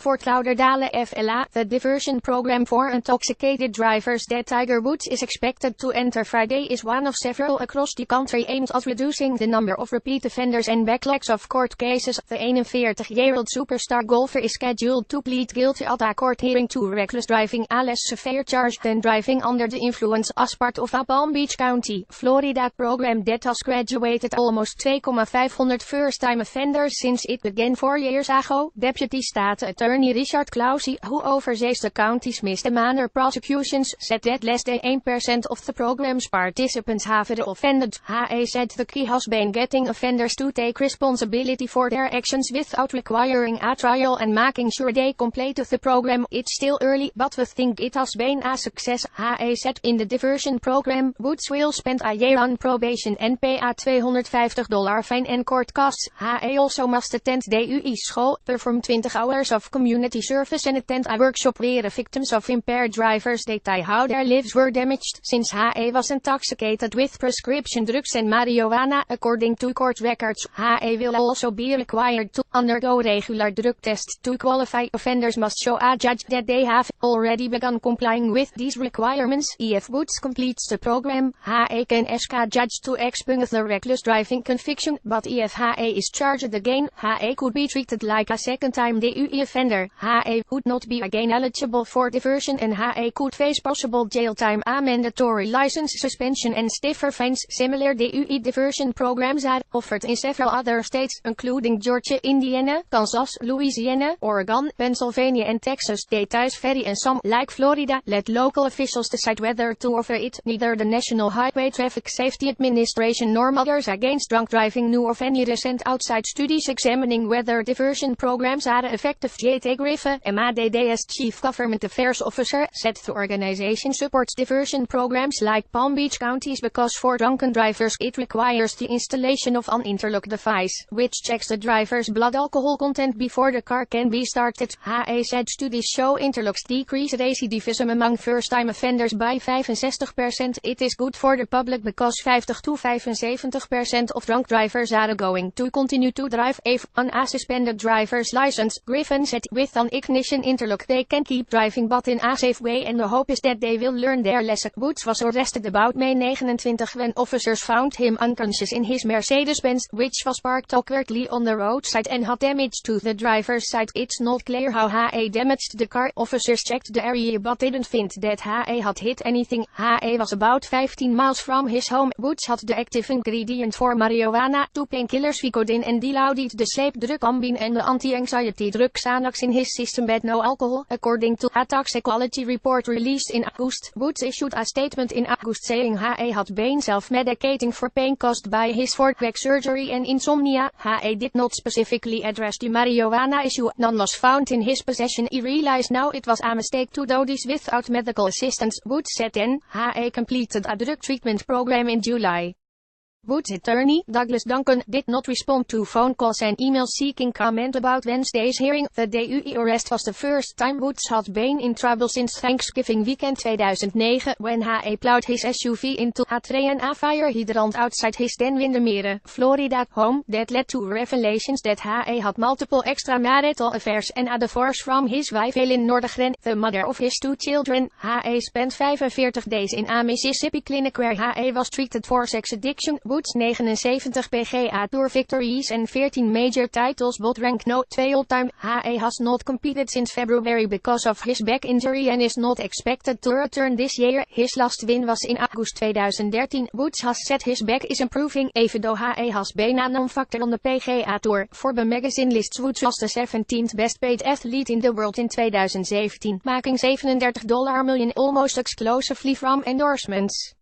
Fort Lauderdale FLA, the diversion program for intoxicated drivers that Tiger Woods is expected to enter Friday, is one of several across the country aimed at reducing the number of repeat offenders and backlogs of court cases. The 41-year-old superstar golfer is scheduled to plead guilty at a court hearing to reckless driving, a less severe charge than driving under the influence, as part of a Palm Beach County, Florida program that has graduated almost 2,500 first-time offenders since it began 4 years ago. Deputy State Attorney Richard Clausey, who oversees the county's misdemeanor prosecutions, said that less than 1% of the program's participants have offended. He said the key has been getting offenders to take responsibility for their actions without requiring a trial and making sure they complete the program. It's still early, but we think it has been a success. He said in the diversion program, Woods will spend a year on probation and pay a $250 fine and court costs. He also must attend the UI school, perform 20 hours of community service and attend a workshop where victims of impaired drivers detail how their lives were damaged since he was intoxicated with prescription drugs and marijuana, according to court records. He will also be required to undergo regular drug tests to qualify. Offenders must show a judge that they have already begun complying with these requirements. If Woods completes the program, he can ask a judge to expunge the reckless driving conviction, but if he is charged again, he could be treated like a second-time DUI offender. He would not be again eligible for diversion and he could face possible jail time, a mandatory license suspension and stiffer fines. Similar DUI diversion programs are offered in several other states, including Georgia, Indiana, Kansas, Louisiana, Oregon, Pennsylvania and Texas. Details vary and some, like Florida, let local officials decide whether to offer it. Neither the National Highway Traffic Safety Administration nor Mothers Against Drunk Driving knew of any recent outside studies examining whether diversion programs are effective. J.T. Griffin, MADD's Chief Government Affairs Officer, said the organization supports diversion programs like Palm Beach County's because for drunken drivers it requires the installation of an interlock device, which checks the driver's blood alcohol content before the car can be started. He said studies show interlocks decrease recidivism among first-time offenders by 65%. It is good for the public because 50 to 75% of drunk drivers are going to continue to drive even on a suspended driver's license. Griffin said with an ignition interlock they can keep driving but in a safe way, and the hope is that they will learn their lesson. Woods was arrested about May 29 when officers found him unconscious in his Mercedes-Benz, which was parked awkwardly on the roadside and had damage to the driver's side. It's not clear how he damaged the car. Officers checked the area but didn't find that he had hit anything. He was about 15 miles from his home. Woods had the active ingredient for marijuana, 2 painkillers Vicodin and Dilaudid, the sleep drug Ambien and the anti-anxiety drug Xanax in his system but no alcohol, according to a toxicology report released in August. Woods issued a statement in August saying he had been self-medicating for pain caused by his fourth-back surgery and insomnia. He did not specifically address the marijuana issue. None was found in his possession. He realized now it was a mistake to do this without medical assistance. Woods said then, he completed a drug treatment program in July. Woods' attorney, Douglas Duncan, did not respond to phone calls and emails seeking comment about Wednesday's hearing. The DUI arrest was the first time Woods had been in trouble since Thanksgiving weekend 2009, when he plowed his SUV into a tree and a fire hydrant outside his then Windermere, Florida home, that led to revelations that he had multiple extramarital affairs and a divorce from his wife Helen Nordegren, the mother of his 2 children. He spent 45 days in a Mississippi clinic where he was treated for sex addiction. Woods' 79 PGA Tour victories and 14 major titles both rank no 2 all-time. He has not competed since February because of his back injury and is not expected to return this year. His last win was in August 2013. Woods has said his back is improving, even though he has been a non-factor on the PGA Tour. Forbes magazine lists Woods was the 17th best paid athlete in the world in 2017, making $37 million almost exclusively from endorsements.